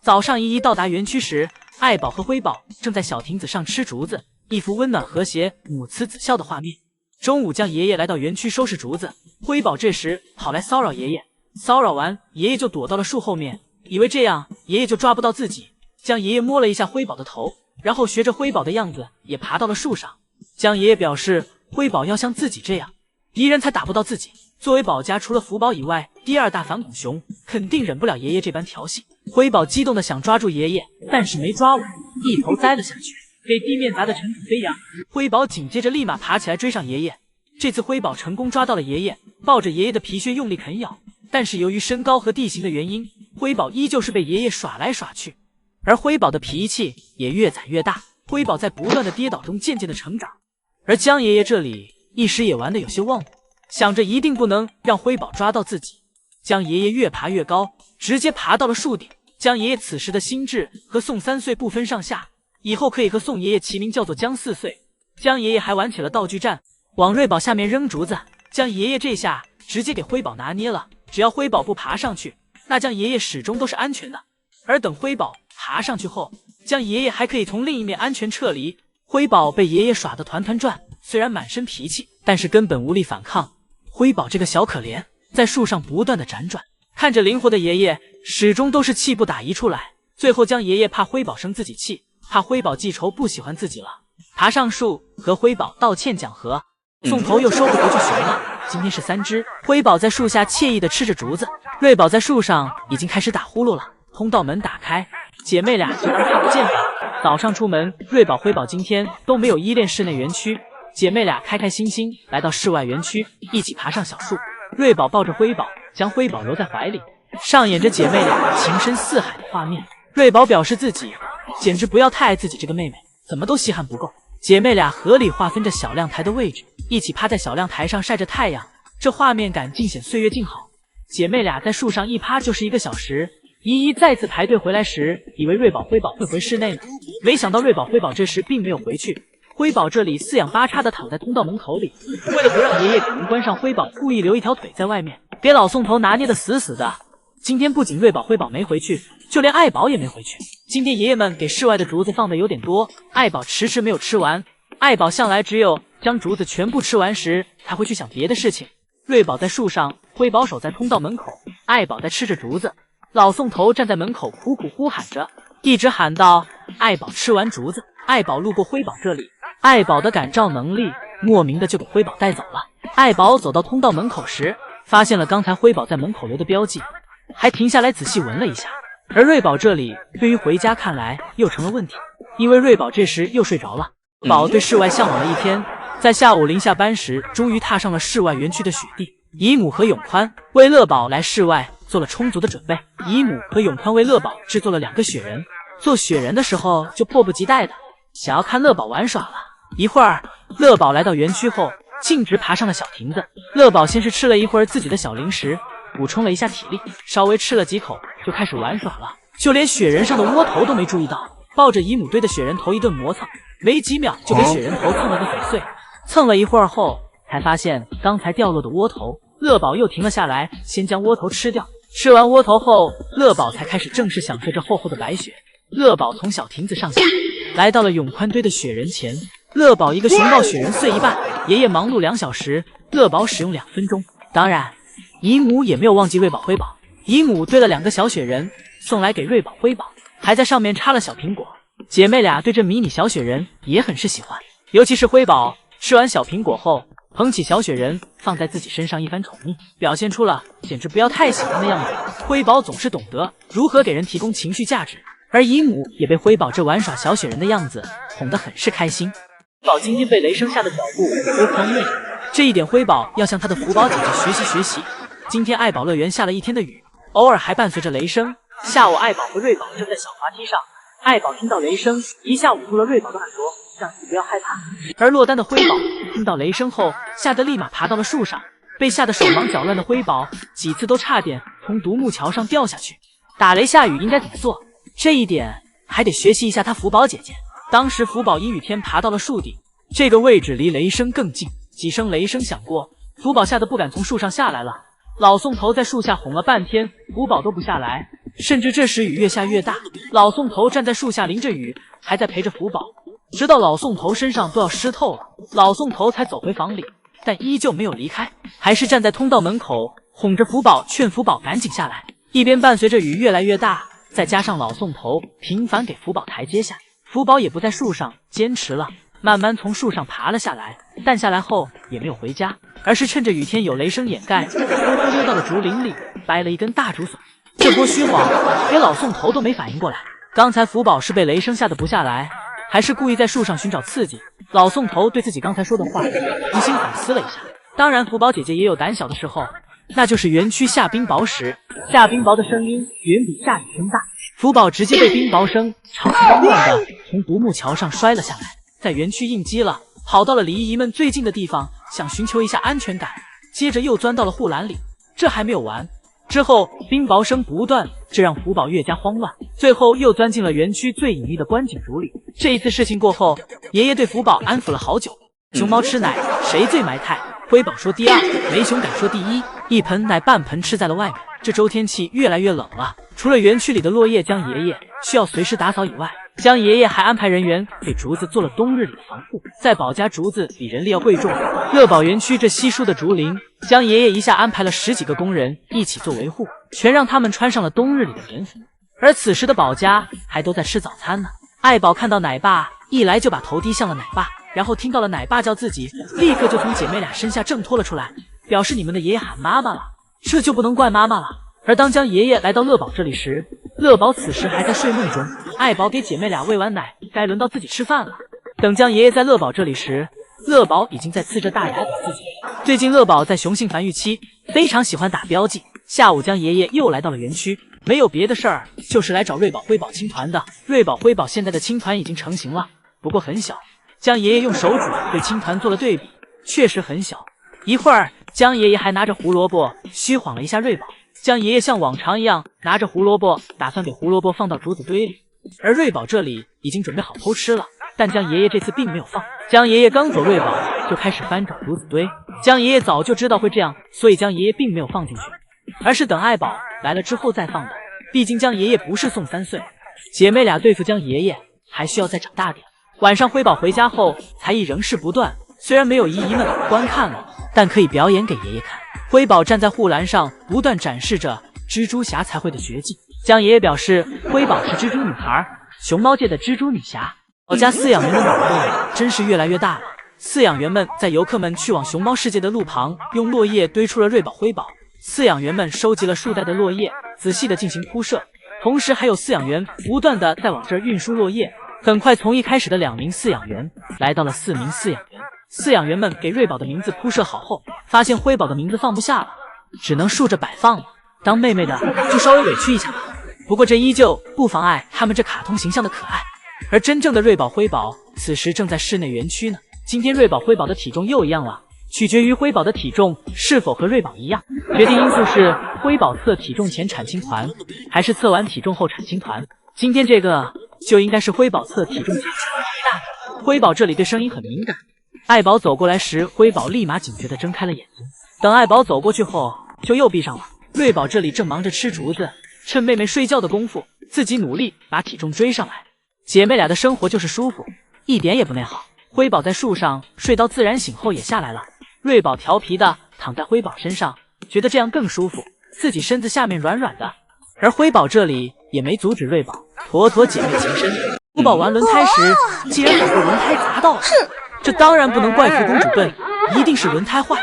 早上依依到达园区时，爱宝和辉宝正在小亭子上吃竹子，一幅温暖和谐、母慈子孝的画面。中午，江爷爷来到园区收拾竹子，辉宝这时跑来骚扰爷爷，骚扰完爷爷就躲到了树后面，以为这样爷爷就抓不到自己。江爷爷摸了一下辉宝的头，然后学着辉宝的样子也爬到了树上。江爷爷表示，辉宝要像自己这样，敌人才打不到自己。作为宝家除了福宝以外第二大反骨熊，肯定忍不了爷爷这般调戏。辉宝激动的想抓住爷爷，但是没抓稳，一头栽了下去，给地面砸得尘土飞扬。辉宝紧接着立马爬起来追上爷爷。这次辉宝成功抓到了爷爷，抱着爷爷的皮靴用力啃咬，但是由于身高和地形的原因，辉宝依旧是被爷爷耍来耍去。而辉宝的脾气也越攒越大，辉宝在不断的跌倒中渐渐的成长。而江爷爷这里一时也玩得有些忘我，想着一定不能让辉宝抓到自己。江爷爷越爬越高，直接爬到了树顶。江爷爷此时的心智和宋3岁不分上下，以后可以和宋爷爷齐名，叫做江4岁。江爷爷还玩起了道具战，往瑞宝下面扔竹子。江爷爷这下直接给辉宝拿捏了，只要辉宝不爬上去，那江爷爷始终都是安全的。而等辉宝爬上去后，江爷爷还可以从另一面安全撤离。辉宝被爷爷耍得团团转，虽然满身脾气，但是根本无力反抗。辉宝这个小可怜在树上不断的辗转，看着灵活的爷爷始终都是气不打一处来。最后江爷爷怕辉宝生自己气，怕辉宝记仇不喜欢自己了，爬上树和辉宝道歉讲和。宋头又收不回去熊了，今天是3只。辉宝在树下惬意的吃着竹子，瑞宝在树上已经开始打呼噜了。通道门打开，姐妹俩就当看不见吧。早上出门，瑞宝、辉宝今天都没有依恋室内园区，姐妹俩开开心心来到室外园区，一起爬上小树。瑞宝抱着辉宝，将辉宝揉在怀里，上演着姐妹俩情深似海的画面。瑞宝表示自己简直不要太爱自己这个妹妹，怎么都稀罕不够。姐妹俩合理划分着小亮台的位置，一起趴在小亮台上晒着太阳，这画面感尽显岁月静好。姐妹俩在树上一趴就是1个小时。依依再次排队回来时，以为瑞宝、辉宝会回室内呢，没想到瑞宝、辉宝这时并没有回去。辉宝这里四仰八叉的躺在通道门口里，为了不让爷爷给门关上，辉宝故意留一条腿在外面，给老宋头拿捏的死死的。今天不仅瑞宝、辉宝没回去，就连爱宝也没回去。今天爷爷们给室外的竹子放的有点多，爱宝迟迟没有吃完。爱宝向来只有将竹子全部吃完时才会去想别的事情。瑞宝在树上，辉宝守在通道门口，爱宝在吃着竹子。老宋头站在门口苦苦呼喊着，一直喊到爱宝吃完竹子。爱宝路过辉宝这里，爱宝的感召能力莫名的就给辉宝带走了。爱宝走到通道门口时，发现了刚才辉宝在门口留的标记，还停下来仔细闻了一下。而瑞宝这里对于回家看来又成了问题，因为瑞宝这时又睡着了。宝对室外向往了一天，在下午临下班时，终于踏上了室外园区的雪地。姨母和永宽为乐宝来室外做了充足的准备。姨母和永宽为乐宝制作了2个雪人，做雪人的时候就迫不及待的想要看乐宝玩耍了。一会儿，乐宝来到园区后，径直爬上了小亭子。乐宝先是吃了一会儿自己的小零食，补充了一下体力，稍微吃了几口就开始玩耍了，就连雪人上的窝头都没注意到，抱着姨母堆的雪人头一顿磨蹭，没几秒就给雪人头蹭了个粉碎。蹭了一会儿后，才发现刚才掉落的窝头，乐宝又停了下来，先将窝头吃掉。吃完窝头后，乐宝才开始正式享受这厚厚的白雪。乐宝从小亭子上下，来到了永宽堆的雪人前。乐宝一个熊抱雪人碎一半，爷爷忙碌2小时，乐宝使用2分钟。当然，姨母也没有忘记瑞宝、辉宝。姨母堆了2个小雪人，送来给瑞宝、辉宝，还在上面插了小苹果。姐妹俩对这迷你小雪人也很是喜欢，尤其是辉宝吃完小苹果后，捧起小雪人放在自己身上一番宠溺，表现出了简直不要太喜欢的样子。辉宝总是懂得如何给人提供情绪价值，而姨母也被辉宝这玩耍小雪人的样子哄得很是开心。辉宝今天被雷声吓得脚步都慌乱，这一点辉宝要向他的福宝姐姐学习学习。今天爱宝乐园下了一天的雨，偶尔还伴随着雷声。下午爱宝和瑞宝正在小滑梯上，爱宝听到雷声一下捂住了瑞宝的耳朵，让自己不要害怕。而落单的辉宝听到雷声后，吓得立马爬到了树上，被吓得手忙脚乱的辉宝几次都差点从独木桥上掉下去。打雷下雨应该怎么做？这一点还得学习一下他福宝姐姐。当时福宝阴雨天爬到了树顶，这个位置离雷声更近，几声雷声响过，福宝吓得不敢从树上下来了。老宋头在树下哄了半天，福宝都不下来，甚至这时雨越下越大，老宋头站在树下淋着雨，还在陪着福宝，直到老宋头身上都要湿透了，老宋头才走回房里，但依旧没有离开，还是站在通道门口哄着福宝，劝福宝赶紧下来。一边伴随着雨越来越大，再加上老宋头频繁给福宝台阶下，福宝也不在树上坚持了，慢慢从树上爬了下来，但下来后也没有回家，而是趁着雨天有雷声掩盖，偷偷溜到了竹林里，掰了一根大竹笋。这波虚晃连老宋头都没反应过来，刚才福宝是被雷声吓得不下来，还是故意在树上寻找刺激？老宋头对自己刚才说的话重新反思了一下。当然福宝姐姐也有胆小的时候，那就是园区下冰雹时，下冰雹的声音远比下雨声大，福宝直接被冰雹声吵得慌乱的从独木桥上摔了下来，在园区应激了，跑到了离姨们最近的地方，想寻求一下安全感，接着又钻到了护栏里。这还没有完，之后冰雹声不断，这让福宝越加慌乱，最后又钻进了园区最隐秘的观景竹里。这一次事情过后，爷爷对福宝安抚了好久，熊猫吃奶谁最埋汰？辉宝说第二，没熊敢说第一，一盆奶半盆吃在了外面。这周天气越来越冷了，除了园区里的落叶江爷爷需要随时打扫以外，江爷爷还安排人员给竹子做了冬日里的防护。在宝家竹子比人力要贵重，乐宝园区这稀疏的竹林，江爷爷一下安排了10几个工人一起做维护，全让他们穿上了冬日里的棉服。而此时的宝家还都在吃早餐呢。爱宝看到奶爸一来就把头低向了奶爸，然后听到了奶爸叫自己，立刻就从姐妹俩身下挣脱了出来，表示你们的爷爷喊妈妈了，这就不能怪妈妈了。而当江爷爷来到乐宝这里时，乐宝此时还在睡梦中。爱宝给姐妹俩喂完奶，该轮到自己吃饭了。等江爷爷在乐宝这里时，乐宝已经在呲着大牙给自己。最近乐宝在雄性繁育期，非常喜欢打标记。下午江爷爷又来到了园区，没有别的事儿，就是来找瑞宝辉宝青团的。瑞宝辉宝现在的青团已经成型了，不过很小。江爷爷用手指对青团做了对比，确实很小。一会儿，江爷爷还拿着胡萝卜虚晃了一下瑞宝。江爷爷像往常一样拿着胡萝卜，打算给胡萝卜放到竹子堆里，而瑞宝这里已经准备好偷吃了，但江爷爷这次并没有放。江爷爷刚走瑞宝就开始翻找竹子堆，江爷爷早就知道会这样，所以江爷爷并没有放进去，而是等爱宝来了之后再放的。毕竟江爷爷不是宋3岁，姐妹俩对付江爷爷还需要再长大点。晚上辉宝回家后，才艺仍是不断，虽然没有姨姨们观看了，但可以表演给爷爷看。辉宝站在护栏上，不断展示着蜘蛛侠才会的绝技。江爷爷表示，辉宝是蜘蛛女孩，熊猫界的蜘蛛女侠。我家饲养员的脑洞真是越来越大了。饲养员们在游客们去往熊猫世界的路旁，用落叶堆出了瑞宝辉宝。饲养员们收集了数袋的落叶，仔细的进行铺设，同时还有饲养员不断的在往这儿运输落叶。很快，从一开始的2名饲养员来到了4名饲养员。饲养员们给瑞宝的名字铺设好后，发现辉宝的名字放不下了，只能竖着摆放了。当妹妹的就稍微委屈一下吧，不过这依旧不妨碍他们这卡通形象的可爱。而真正的瑞宝辉宝此时正在室内园区呢。今天瑞宝辉宝的体重又一样了，取决于辉宝的体重是否和瑞宝一样，决定因素是辉宝测体重前产青团，还是测完体重后产青团。今天这个就应该是辉宝测体重前青团最大的。辉宝这里对声音很敏感，爱宝走过来时，辉宝立马警觉地睁开了眼睛。等爱宝走过去后，就又闭上了。瑞宝这里正忙着吃竹子，趁妹妹睡觉的功夫，自己努力把体重追上来。姐妹俩的生活就是舒服，一点也不内耗。辉宝在树上睡到自然醒后也下来了，瑞宝调皮的躺在辉宝身上，觉得这样更舒服，自己身子下面软软的。而辉宝这里也没阻止瑞宝，妥妥姐妹情深。福宝玩轮胎时，竟然把个轮胎砸到了。这当然不能怪福公主笨，一定是轮胎坏，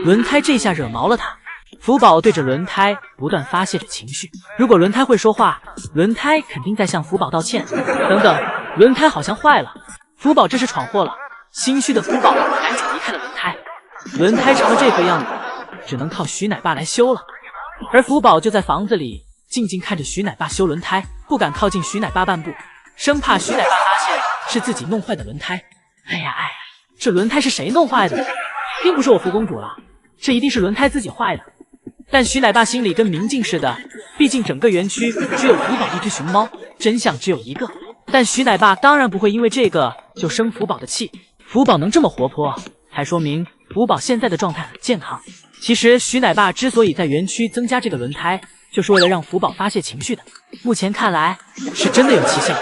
轮胎这下惹毛了她。福宝对着轮胎不断发泄着情绪，如果轮胎会说话，轮胎肯定在向福宝道歉。等等，轮胎好像坏了，福宝这是闯祸了。心虚的福宝赶紧离开了轮胎，轮胎成了这个样子，只能靠徐奶爸来修了。而福宝就在房子里静静看着徐奶爸修轮胎，不敢靠近徐奶爸半步，生怕徐奶爸发现是自己弄坏的轮胎。哎呀，这轮胎是谁弄坏的？并不是我福公主了，这一定是轮胎自己坏的。但徐奶爸心里跟明镜似的，毕竟整个园区只有福宝一只熊猫，真相只有一个。但徐奶爸当然不会因为这个就生福宝的气，福宝能这么活泼，才说明福宝现在的状态很健康。其实徐奶爸之所以在园区增加这个轮胎，就是为了让福宝发泄情绪的。目前看来是真的有奇效。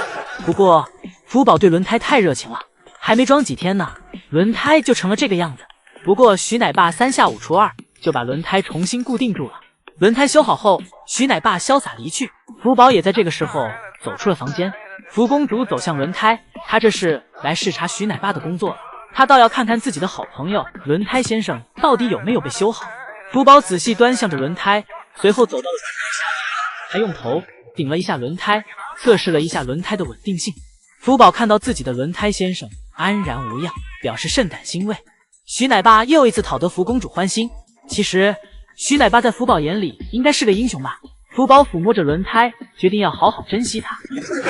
不过福宝对轮胎太热情了，还没装几天呢，轮胎就成了这个样子。不过徐奶爸3下5除2就把轮胎重新固定住了。轮胎修好后，徐奶爸潇洒离去，福宝也在这个时候走出了房间。福公主走向轮胎，她这是来视察徐奶爸的工作，她倒要看看自己的好朋友轮胎先生到底有没有被修好。福宝仔细端详着轮胎，随后走到了轮胎下面，还用头顶了一下轮胎，测试了一下轮胎的稳定性。福宝看到自己的轮胎先生安然无恙，表示甚感欣慰。徐奶爸又一次讨得福公主欢心。其实徐奶爸在福宝眼里应该是个英雄吧。福宝抚摸着轮胎，决定要好好珍惜它，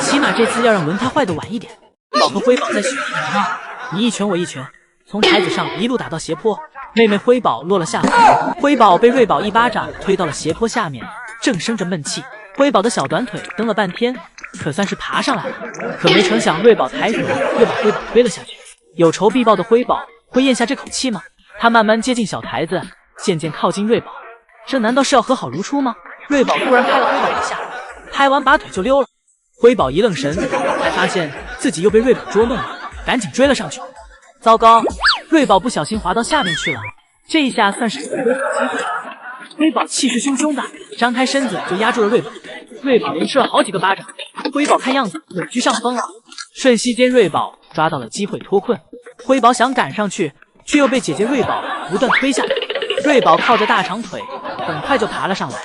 起码这次要让轮胎坏得晚一点。宝和辉宝在雪地里闹，你一拳我一拳，从台子上一路打到斜坡，妹妹辉宝落了下来，辉宝被瑞宝一巴掌推到了斜坡下面，正生着闷气。辉宝的小短腿蹬了半天，可算是爬上来了，可没成想瑞宝抬腿又把辉宝推了下去。有仇必报的辉宝会咽下这口气吗？他慢慢接近小台子，渐渐靠近瑞宝，这难道是要和好如初吗？瑞宝突然拍了辉宝一下，拍完拔腿就溜了。辉宝一愣神，才发现自己又被瑞宝捉弄了，赶紧追了上去。糟糕，瑞宝不小心滑到下面去了，这一下算是有个好机会。辉宝气势汹汹的张开身子就压住了瑞宝，瑞宝连吃了好几个巴掌，辉宝看样子稳居上风了。瞬息间瑞宝抓到了机会脱困，辉宝想赶上去，却又被姐姐瑞宝不断推下来。瑞宝靠着大长腿很快就爬了上来，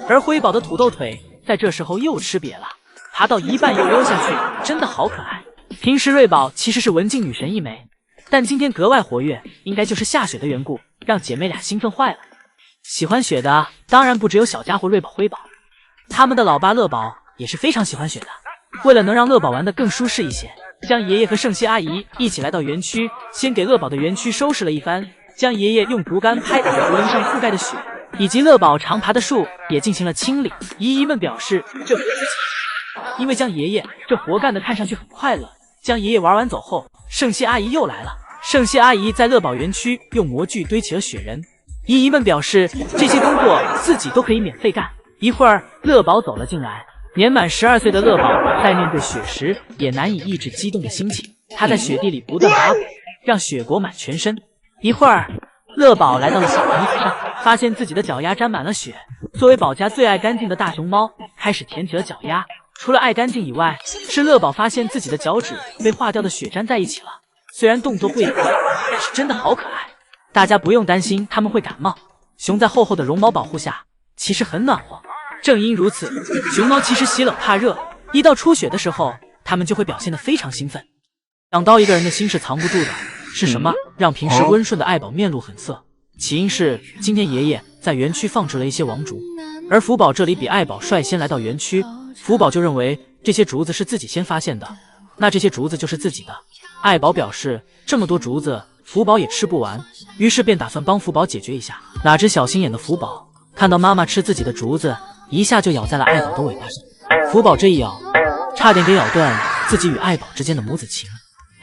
而辉宝的土豆腿在这时候又吃瘪了，爬到一半又溜下去，真的好可爱。平时瑞宝其实是文静女神一枚，但今天格外活跃，应该就是下雪的缘故，让姐妹俩兴奋坏了。喜欢雪的当然不只有小家伙瑞宝辉宝，他们的老爸乐宝也是非常喜欢雪的。为了能让乐宝玩得更舒适一些，江爷爷和圣希阿姨一起来到园区，先给乐宝的园区收拾了一番。江爷爷用竹竿拍打着竹林上覆盖的雪，以及乐宝常爬的树也进行了清理。姨姨们表示这活自己，因为江爷爷这活干得看上去很快乐。江爷爷玩完走后，圣希阿姨又来了。圣希阿姨在乐宝园区用模具堆起了雪人，姨姨们表示这些工作自己都可以免费干。一会儿乐宝走了进来，年满12岁的乐宝在面对雪时也难以抑制激动的心情，他在雪地里不断打滚，让雪裹满全身。一会儿乐宝来到了小亭子上，发现自己的脚丫沾满了雪。作为宝家最爱干净的大熊猫，开始舔起了脚丫。除了爱干净以外，是乐宝发现自己的脚趾被化掉的雪粘在一起了。虽然动作不雅观，但是真的好可爱。大家不用担心他们会感冒，熊在厚厚的绒毛保护下其实很暖和。正因如此，熊猫其实喜冷怕热，一到初雪的时候，它们就会表现得非常兴奋。想到一个人的心是藏不住的，是什么让平时温顺的爱宝面露狠色？起因是今天爷爷在园区放置了一些王竹，而福宝这里比爱宝率先来到园区，福宝就认为这些竹子是自己先发现的，那这些竹子就是自己的。爱宝表示这么多竹子福宝也吃不完，于是便打算帮福宝解决一下。哪知小心眼的福宝看到妈妈吃自己的竹子，一下就咬在了爱宝的尾巴上。福宝这一咬，差点给咬断自己与爱宝之间的母子情。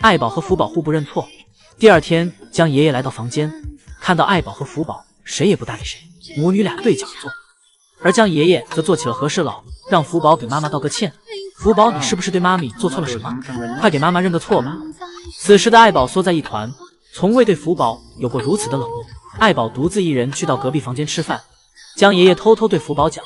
爱宝和福宝互不认错。第二天，江爷爷来到房间，看到爱宝和福宝谁也不搭理谁，母女俩对角坐，而江爷爷则做起了和事佬，让福宝给妈妈道个歉。福宝，你是不是对妈咪做错了什么？快给妈妈认个错吧。此时的爱宝缩在一团，从未对福宝有过如此的冷漠。爱宝独自一人去到隔壁房间吃饭，江爷爷偷偷对福宝讲，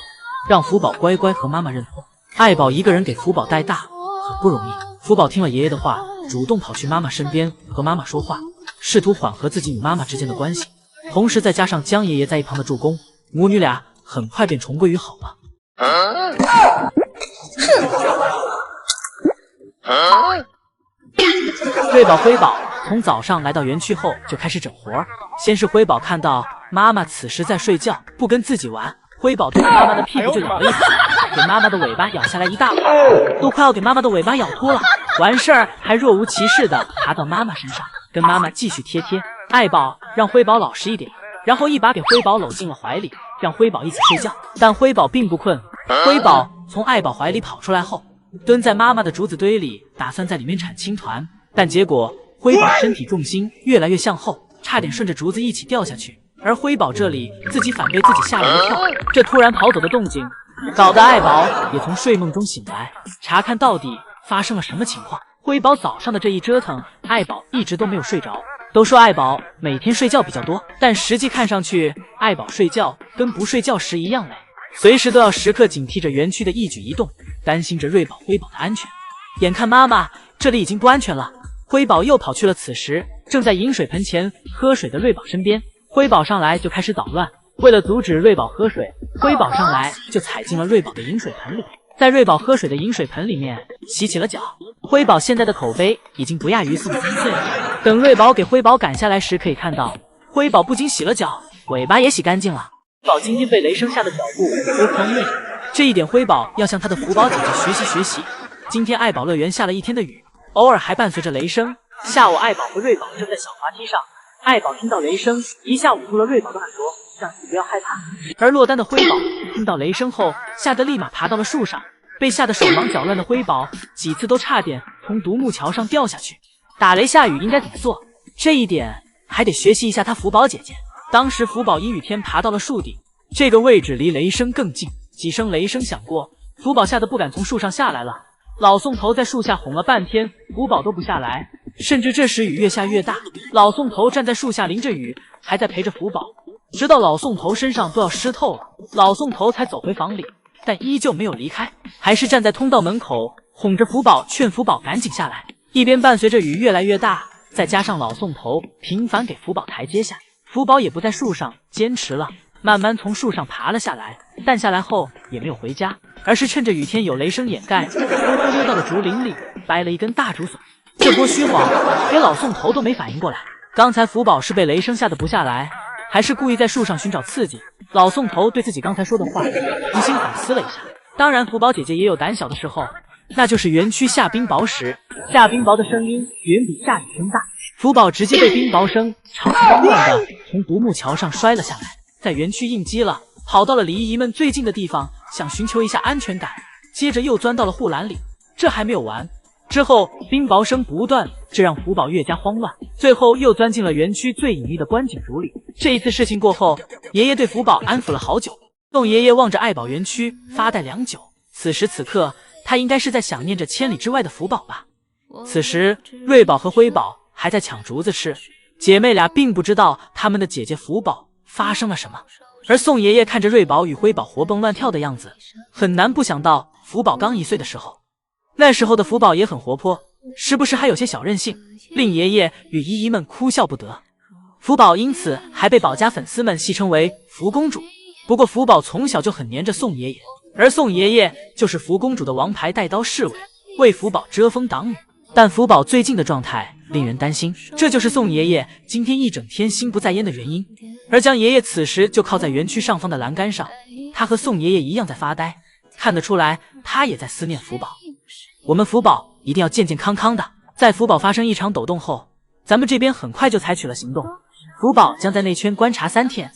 让福宝乖乖和妈妈认错。爱宝一个人给福宝带大很不容易。福宝听了爷爷的话，主动跑去妈妈身边和妈妈说话，试图缓和自己与妈妈之间的关系。同时再加上江爷爷在一旁的助攻，母女俩很快便重归于好了。瑞宝、辉宝从早上来到园区后就开始整活。先是辉宝看到妈妈此时在睡觉，不跟自己玩，辉宝对着妈妈的屁股就咬了一口，给妈妈的尾巴咬下来一大块，都快要给妈妈的尾巴咬秃了。完事儿还若无其事的爬到妈妈身上，跟妈妈继续贴贴。爱宝让辉宝老实一点，然后一把给辉宝搂进了怀里，让辉宝一起睡觉。但辉宝并不困，辉宝从爱宝怀里跑出来后，蹲在妈妈的竹子堆里，打算在里面产青团，但结果辉宝身体重心越来越向后，差点顺着竹子一起掉下去。而辉宝这里自己反被自己吓了一跳，这突然跑走的动静，搞得爱宝也从睡梦中醒来，查看到底发生了什么情况。辉宝早上的这一折腾，爱宝一直都没有睡着。都说爱宝每天睡觉比较多，但实际看上去，爱宝睡觉跟不睡觉时一样累，随时都要时刻警惕着园区的一举一动，担心着瑞宝、辉宝的安全。眼看妈妈这里已经不安全了，辉宝又跑去了此时正在饮水盆前喝水的瑞宝身边。辉宝上来就开始捣乱，为了阻止瑞宝喝水，辉宝上来就踩进了瑞宝的饮水盆里，在瑞宝喝水的饮水盆里面洗起了脚。辉宝现在的口碑已经不亚于4、3岁了。等瑞宝给辉宝赶下来时，可以看到辉宝不仅洗了脚，尾巴也洗干净了。辉宝今天被雷声吓的脚步都狂逆，这一点辉宝要向他的福宝姐姐学习学习。今天爱宝乐园下了一天的雨，偶尔还伴随着雷声。下午爱宝和瑞宝正在小滑梯上，爱宝听到雷声一下捂住了瑞宝的耳朵，让其不要害怕。而落单的辉宝听到雷声后，吓得立马爬到了树上，被吓得手忙脚乱的辉宝几次都差点从独木桥上掉下去。打雷下雨应该怎么做？这一点还得学习一下他福宝姐姐。当时福宝阴雨天爬到了树顶，这个位置离雷声更近，几声雷声响过，福宝吓得不敢从树上下来了。老宋头在树下哄了半天，福宝都不下来，甚至这时雨越下越大，老宋头站在树下淋着雨，还在陪着福宝，直到老宋头身上都要湿透了，老宋头才走回房里，但依旧没有离开，还是站在通道门口哄着福宝，劝福宝赶紧下来。一边伴随着雨越来越大，再加上老宋头频繁给福宝台阶下，福宝也不在树上坚持了，慢慢从树上爬了下来，但下来后也没有回家，而是趁着雨天有雷声掩盖，偷偷溜到了竹林里，掰了一根大竹笋。这波虚晃给老宋头都没反应过来，刚才福宝是被雷声吓得不下来，还是故意在树上寻找刺激？老宋头对自己刚才说的话重新反思了一下。当然福宝姐姐也有胆小的时候，那就是园区下冰雹时，下冰雹的声音远比下雨声大，福宝直接被冰雹声吵得慌乱的从独木桥上摔了下来，在园区应激了，跑到了离姨姨们最近的地方，想寻求一下安全感，接着又钻到了护栏里。这还没有完，之后冰雹声不断，这让福宝越加慌乱，最后又钻进了园区最隐秘的观景竹里。这一次事情过后，爷爷对福宝安抚了好久。宋爷爷望着爱宝园区发呆良久，此时此刻他应该是在想念着千里之外的福宝吧。此时瑞宝和辉宝还在抢竹子吃，姐妹俩并不知道他们的姐姐福宝发生了什么。而宋爷爷看着瑞宝与辉宝活蹦乱跳的样子，很难不想到福宝刚1岁的时候，那时候的福宝也很活泼，时不时还有些小任性，令爷爷与姨姨们哭笑不得。福宝因此还被宝家粉丝们戏称为福公主。不过福宝从小就很黏着宋爷爷，而宋爷爷就是福公主的王牌带刀侍卫，为福宝遮风挡雨。但福宝最近的状态令人担心，这就是宋爷爷今天一整天心不在焉的原因。而江爷爷此时就靠在园区上方的栏杆上，他和宋爷爷一样在发呆，看得出来他也在思念福宝。我们福宝一定要健健康康的。在福宝发生异常抖动后，咱们这边很快就采取了行动，福宝将在内圈观察3天。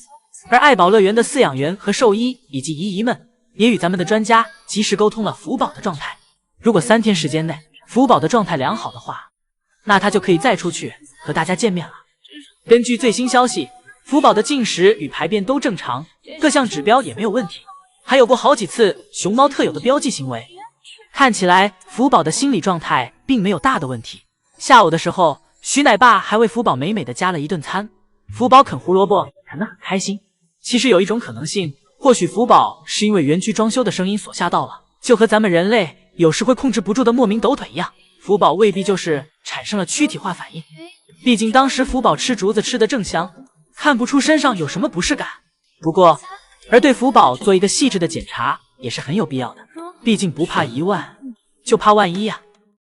而爱宝乐园的饲养员和兽医以及姨姨们也与咱们的专家及时沟通了福宝的状态。如果3天时间内福宝的状态良好的话，那他就可以再出去和大家见面了。根据最新消息，福宝的进食与排便都正常，各项指标也没有问题，还有过好几次熊猫特有的标记行为，看起来福宝的心理状态并没有大的问题。下午的时候，徐奶爸还为福宝美美的加了一顿餐，福宝啃胡萝卜啃得很开心。其实有一种可能性，或许福宝是因为园区装修的声音所吓到了，就和咱们人类有时会控制不住的莫名抖腿一样，福宝未必就是产生了躯体化反应。毕竟当时福宝吃竹子吃得正香，看不出身上有什么不适感。不过，而对福宝做一个细致的检查也是很有必要的，毕竟不怕1万，就怕万一呀。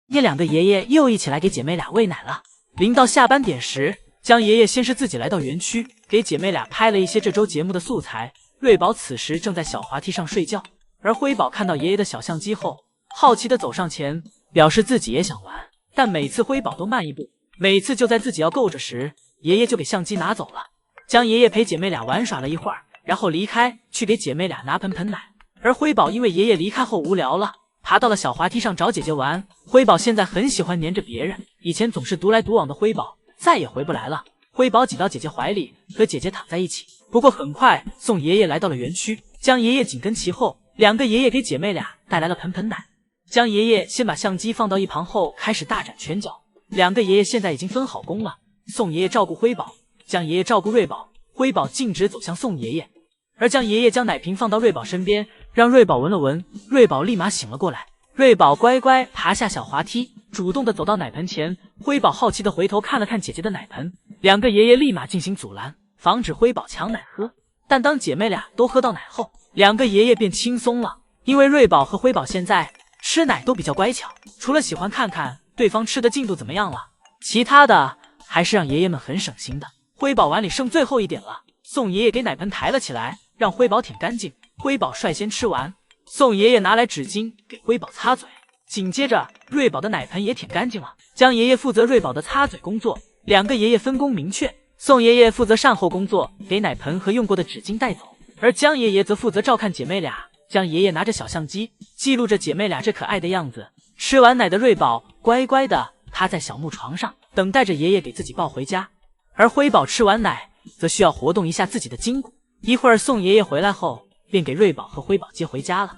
那2个爷爷又一起来给姐妹俩喂奶了。临到下班点时，江爷爷先是自己来到园区，给姐妹俩拍了一些这周节目的素材。瑞宝此时正在小滑梯上睡觉，而辉宝看到爷爷的小相机后，好奇地走上前，表示自己也想玩。但每次辉宝都慢一步，每次就在自己要够着时，爷爷就给相机拿走了。江爷爷陪姐妹俩玩耍了一会儿，然后离开去给姐妹俩拿盆奶。而辉宝因为爷爷离开后无聊了，爬到了小滑梯上找姐姐玩。辉宝现在很喜欢黏着别人，以前总是独来独往的辉宝再也回不来了。辉宝挤到姐姐怀里，和姐姐躺在一起。不过很快，宋爷爷来到了园区，江爷爷紧跟其后，两个爷爷给姐妹俩带来了盆盆奶。江爷爷先把相机放到一旁后，开始大展拳脚。两个爷爷现在已经分好工了，宋爷爷照顾辉宝，江爷爷照顾瑞宝。辉宝径直走向宋爷爷，而江爷爷将奶瓶放到瑞宝身边，让瑞宝闻了闻，瑞宝立马醒了过来。瑞宝乖乖爬下小滑梯，主动的走到奶盆前。辉宝好奇的回头看了看姐姐的奶盆，两个爷爷立马进行阻拦，防止辉宝抢奶喝。但当姐妹俩都喝到奶后，两个爷爷便轻松了，因为瑞宝和辉宝现在吃奶都比较乖巧，除了喜欢看看对方吃的进度怎么样了，其他的还是让爷爷们很省心的。辉宝碗里剩最后一点了，宋爷爷给奶盆抬了起来，让辉宝舔干净。辉宝率先吃完，宋爷爷拿来纸巾给辉宝擦嘴，紧接着瑞宝的奶盆也舔干净了。江爷爷负责瑞宝的擦嘴工作，两个爷爷分工明确，宋爷爷负责善后工作，给奶盆和用过的纸巾带走，而江爷爷则负责照看姐妹俩。江爷爷拿着小相机记录着姐妹俩这可爱的样子。吃完奶的瑞宝乖乖的趴在小木床上，等待着爷爷给自己抱回家，而辉宝吃完奶则需要活动一下自己的筋骨。一会儿宋爷爷回来后，便给瑞宝和辉宝接回家了。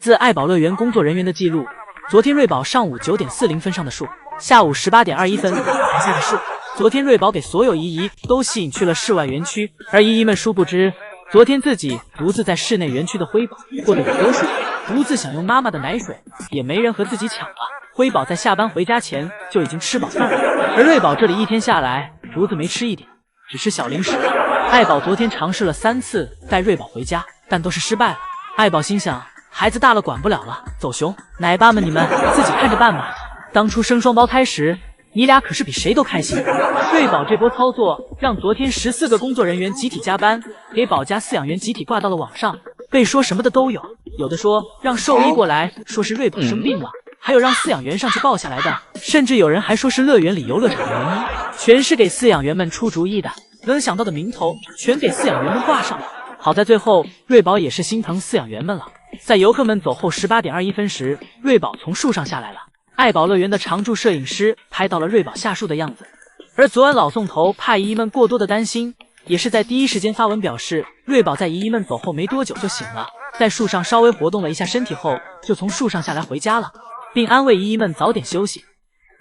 自爱宝乐园工作人员的记录，昨天瑞宝上午9点40分上的树，下午18点21分才下的树。昨天瑞宝给所有姨姨都吸引去了室外园区，而姨姨们殊不知，昨天自己独自在室内园区的辉宝过得有多舒服，独自享用妈妈的奶水，也没人和自己抢了。辉宝在下班回家前就已经吃饱饭了，而瑞宝这里一天下来独自没吃一点，只吃小零食。爱宝昨天尝试了3次带瑞宝回家，但都是失败了。爱宝心想，孩子大了管不了了，走熊，奶爸们你们自己看着办吧。当初生双胞胎时，你俩可是比谁都开心。瑞宝这波操作让昨天14个工作人员集体加班，给宝家饲养员集体挂到了网上，被说什么的都有，有的说让兽医过来说是瑞宝生病了，还有让饲养员上去抱下来的，甚至有人还说是乐园里游乐场的原因，全是给饲养员们出主意的，能想到的名头全给饲养员们挂上了。好在最后瑞宝也是心疼饲养员们了，在游客们走后18点21分时，瑞宝从树上下来了。爱宝乐园的常驻摄影师拍到了瑞宝下树的样子，而昨晚老宋头怕姨姨们过多的担心，也是在第一时间发文表示，瑞宝在姨姨们走后没多久就醒了，在树上稍微活动了一下身体后，就从树上下来回家了，并安慰姨姨们早点休息。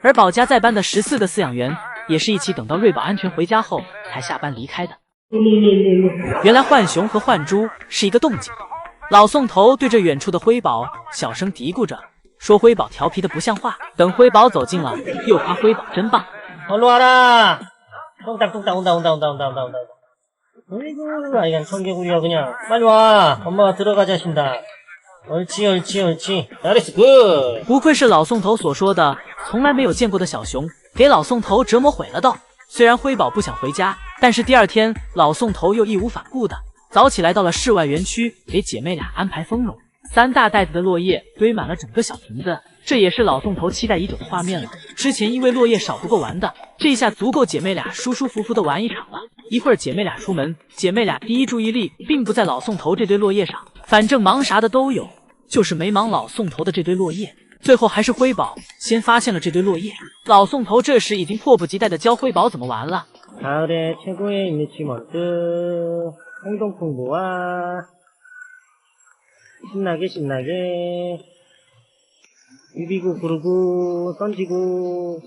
而宝家在班的14个饲养员也是一起等到瑞宝安全回家后才下班离开的。原来浣熊和浣猪是一个动静。老宋头对着远处的辉宝小声嘀咕着，说辉宝调皮的不像话。等辉宝走近了，又夸辉宝真棒。올라와라. 똥딱 온다. 어이구, 아이간 청개구리야 그냥. 빨리 와. 엄마가 들어가자 신다. 옳지. 잘했어. 굿. 不愧是老宋头所说的从来没有见过的小熊，给老宋头折磨毁了都。虽然辉宝不想回家，但是第二天老宋头又义无反顾的早起来到了室外园区，给姐妹俩安排丰容。3大袋子的落叶堆满了整个小亭子，这也是老宋头期待已久的画面了。之前因为落叶少不够玩的，这下足够姐妹俩舒舒服服的玩一场了。一会儿姐妹俩出门，姐妹俩第一注意力并不在老宋头这堆落叶上，反正忙啥的都有，就是没忙老宋头的这堆落叶。最后还是辉宝先发现了这堆落叶，老宋头这时已经迫不及待的教辉宝怎么玩了。 가을의 최고의 임시먼트 홍동풍 모아 신나게 유비고 구르고 던지고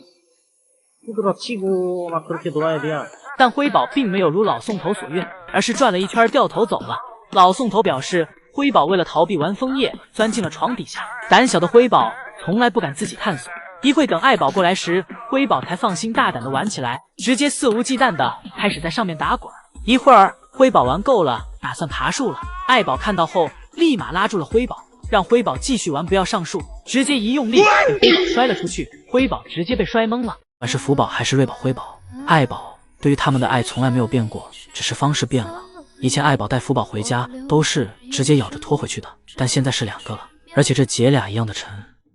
후드러 치고 막 그렇게 놀아야 돼요. 但辉宝并没有如老宋头所愿，而是转了一圈掉头走了。老宋头表示，辉宝为了逃避玩枫叶，钻进了床底下。胆小的辉宝从来不敢自己探索。一会等爱宝过来时，辉宝才放心大胆的玩起来，直接肆无忌惮的开始在上面打滚。一会儿辉宝玩够了，打算爬树了。爱宝看到后，立马拉住了辉宝，让辉宝继续玩，不要上树。直接一用力，被辉宝摔了出去。辉宝直接被摔懵了。不管是福宝还是瑞宝、辉宝、爱宝，对于他们的爱从来没有变过，只是方式变了。以前爱宝带福宝回家都是直接咬着拖回去的，但现在是2个了，而且这姐俩一样的沉。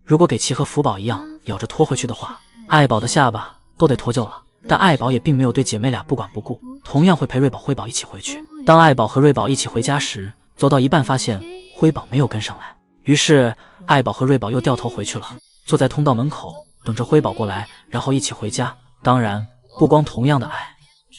如果给其和福宝一样咬着拖回去的话，爱宝的下巴都得脱臼了。但爱宝也并没有对姐妹俩不管不顾，同样会陪瑞宝、辉宝一起回去。当爱宝和瑞宝一起回家时，走到一半发现辉宝没有跟上来，于是爱宝和瑞宝又掉头回去了，坐在通道门口等着辉宝过来，然后一起回家。当然，不光同样的爱，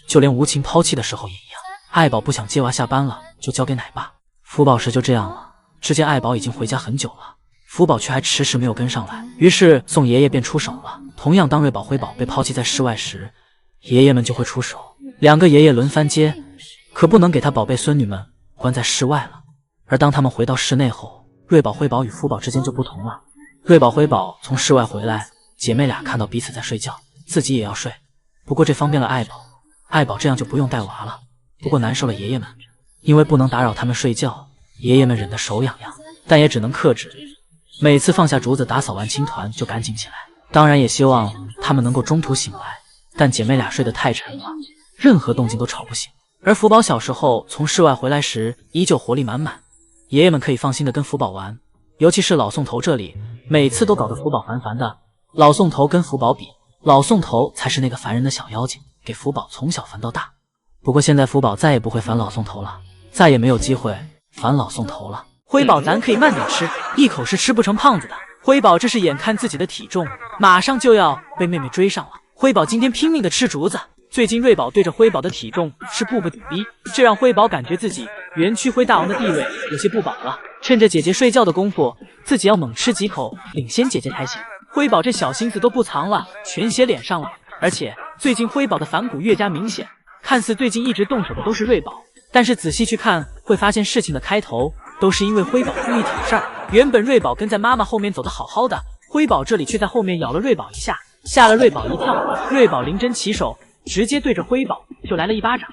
就连无情抛弃的时候也一样。爱宝不想接娃下班了，就交给奶爸。福宝时就这样了，只见爱宝已经回家很久了，福宝却还迟迟没有跟上来。于是宋爷爷便出手了。同样，当瑞宝、辉宝被抛弃在室外时，爷爷们就会出手。两个爷爷轮番接，可不能给他宝贝孙女们关在室外了。而当他们回到室内后，瑞宝、辉宝与福宝之间就不同了。瑞宝、辉宝从室外回来，姐妹俩看到彼此在睡觉，自己也要睡。不过这方便了爱宝，爱宝这样就不用带娃了。不过难受了爷爷们，因为不能打扰他们睡觉，爷爷们忍得手痒痒，但也只能克制。每次放下竹子打扫完青团就赶紧起来，当然也希望他们能够中途醒来，但姐妹俩睡得太沉了，任何动静都吵不醒。而福宝小时候从室外回来时依旧活力满满，爷爷们可以放心的跟福宝玩，尤其是老宋头这里，每次都搞得福宝烦烦的。老宋头跟福宝比，老宋头才是那个烦人的小妖精，给福宝从小烦到大。不过现在福宝再也不会烦老宋头了，再也没有机会烦老宋头了。辉宝，咱可以慢点吃，一口是吃不成胖子的。辉宝这是眼看自己的体重马上就要被妹妹追上了，辉宝今天拼命的吃竹子。最近瑞宝对着辉宝的体重是步步紧逼，这让辉宝感觉自己园区辉大王的地位有些不保了。趁着姐姐睡觉的功夫，自己要猛吃几口，领先姐姐才行。辉宝这小心思都不藏了，全写脸上了。而且最近辉宝的反骨越加明显，看似最近一直动手的都是瑞宝，但是仔细去看会发现事情的开头都是因为辉宝故意挑事儿。原本瑞宝跟在妈妈后面走得好好的，辉宝这里却在后面咬了瑞宝一下，吓了瑞宝一跳。瑞宝临阵起手，直接对着辉宝就来了一巴掌。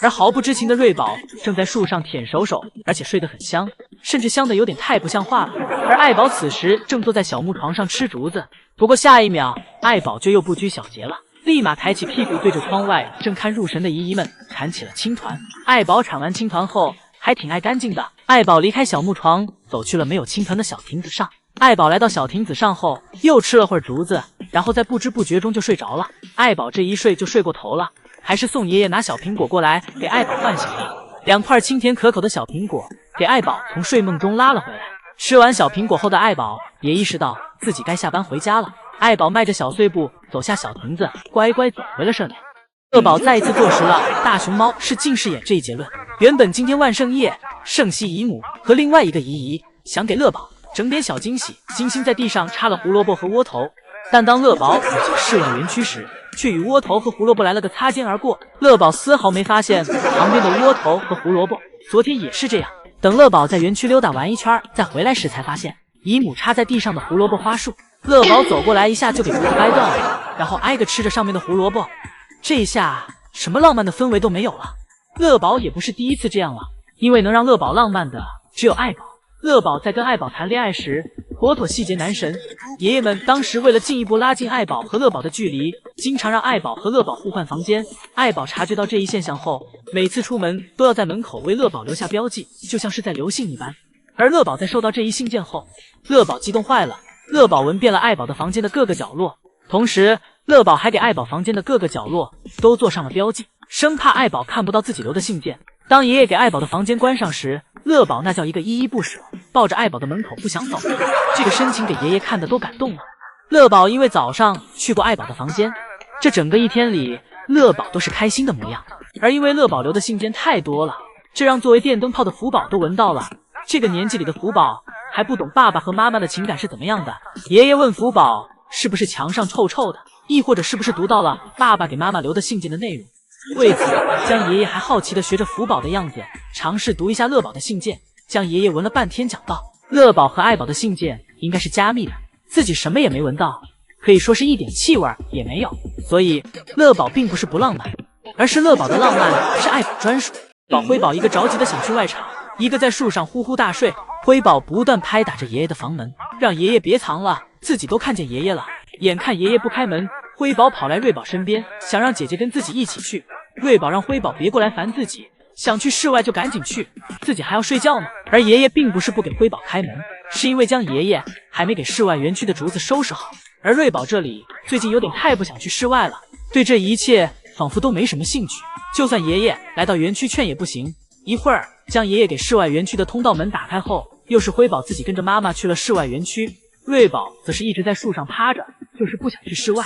而毫不知情的瑞宝正在树上舔手手，而且睡得很香，甚至香得有点太不像话了。而爱宝此时正坐在小木床上吃竹子，不过下一秒爱宝却又不拘小节了，立马抬起屁股对着窗外正看入神的姨姨们铲起了青团。爱宝铲完青团后还挺爱干净的，爱宝离开小木床走去了没有青团的小亭子上。爱宝来到小亭子上后又吃了会儿竹子，然后在不知不觉中就睡着了。爱宝这一睡就睡过头了，还是宋爷爷拿小苹果过来给爱宝唤醒了。2块清甜可口的小苹果给爱宝从睡梦中拉了回来。吃完小苹果后的爱宝也意识到自己该下班回家了，爱宝迈着小碎步走下小亭子，乖乖走回了舍内。乐宝再一次坐实了大熊猫是近视眼这一结论。原本今天万圣夜，圣熙姨母和另外一个姨姨想给乐宝整点小惊喜，精心在地上插了胡萝卜和窝头，但当乐宝走进室外园区时，却与窝头和胡萝卜来了个擦肩而过。乐宝丝毫没发现旁边的窝头和胡萝卜昨天也是这样。等乐宝在园区溜达完一圈再回来时，才发现姨母插在地上的胡萝卜花束。乐宝走过来一下就给竹子掰断了，然后挨个吃着上面的胡萝卜。这一下什么浪漫的氛围都没有了。乐宝也不是第一次这样了，因为能让乐宝浪漫的只有爱宝。乐宝在跟爱宝谈恋爱时妥妥细节男神，爷爷们当时为了进一步拉近爱宝和乐宝的距离，经常让爱宝和乐宝互换房间。爱宝察觉到这一现象后，每次出门都要在门口为乐宝留下标记，就像是在留信一般。而乐宝在收到这一信件后，乐宝激动坏了。乐宝闻遍了爱宝的房间的各个角落，同时乐宝还给爱宝房间的各个角落都做上了标记，生怕爱宝看不到自己留的信件。当爷爷给爱宝的房间关上时，乐宝那叫一个依依不舍，抱着爱宝的门口不想走。这个深情给爷爷看的都感动了。乐宝因为早上去过爱宝的房间，这整个一天里乐宝都是开心的模样。而因为乐宝留的信件太多了，这让作为电灯泡的福宝都闻到了。这个年纪里的福宝还不懂爸爸和妈妈的情感是怎么样的。爷爷问福宝是不是墙上臭臭的，亦或者是不是读到了爸爸给妈妈留的信件的内容。为此，江爷爷还好奇地学着福宝的样子，尝试读一下乐宝的信件。江爷爷闻了半天，讲道：乐宝和爱宝的信件应该是加密的，自己什么也没闻到，可以说是一点气味也没有。所以乐宝并不是不浪漫，而是乐宝的浪漫是爱宝专属。辉宝一个着急的想去外场，一个在树上呼呼大睡。辉宝不断拍打着爷爷的房门，让爷爷别藏了，自己都看见爷爷了。眼看爷爷不开门，辉宝跑来瑞宝身边，想让姐姐跟自己一起去。瑞宝让辉宝别过来烦自己，想去室外就赶紧去，自己还要睡觉呢。而爷爷并不是不给辉宝开门，是因为江爷爷还没给室外园区的竹子收拾好。而瑞宝这里最近有点太不想去室外了，对这一切仿佛都没什么兴趣，就算爷爷来到园区劝也不行。一会儿将爷爷给室外园区的通道门打开后，又是辉宝自己跟着妈妈去了室外园区，瑞宝则是一直在树上趴着，就是不想去室外。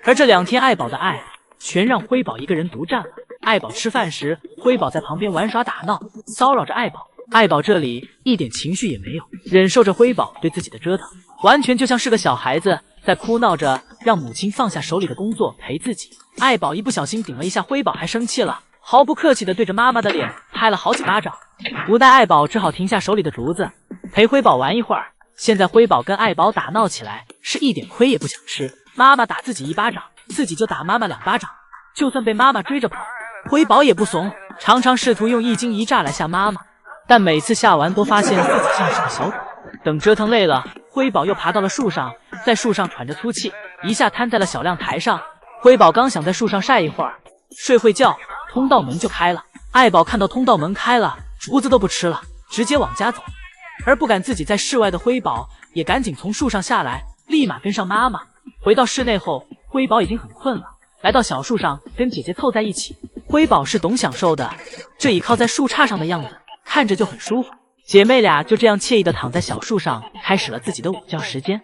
而这2天爱宝的爱全让辉宝一个人独占了。爱宝吃饭时，辉宝在旁边玩耍打闹，骚扰着爱宝。爱宝这里一点情绪也没有，忍受着辉宝对自己的折腾，完全就像是个小孩子在哭闹着，让母亲放下手里的工作陪自己。爱宝一不小心顶了一下辉宝，还生气了，毫不客气地对着妈妈的脸拍了好几巴掌。无奈爱宝只好停下手里的竹子，陪辉宝玩一会儿。现在辉宝跟爱宝打闹起来，是一点亏也不想吃。妈妈打自己一巴掌，自己就打妈妈2巴掌，就算被妈妈追着跑，辉宝也不怂，常常试图用一惊一乍来吓妈妈，但每次吓完都发现自己像是个小狗。等折腾累了，辉宝又爬到了树上，在树上喘着粗气，一下瘫在了小亮台上。辉宝刚想在树上晒一会儿，睡会觉，通道门就开了。爱宝看到通道门开了，竹子都不吃了，直接往家走。而不敢自己在室外的辉宝也赶紧从树上下来，立马跟上妈妈。回到室内后，辉宝已经很困了，来到小树上跟姐姐凑在一起。辉宝是懂享受的，这倚靠在树杈上的样子看着就很舒服。姐妹俩就这样惬意地躺在小树上，开始了自己的午觉时间。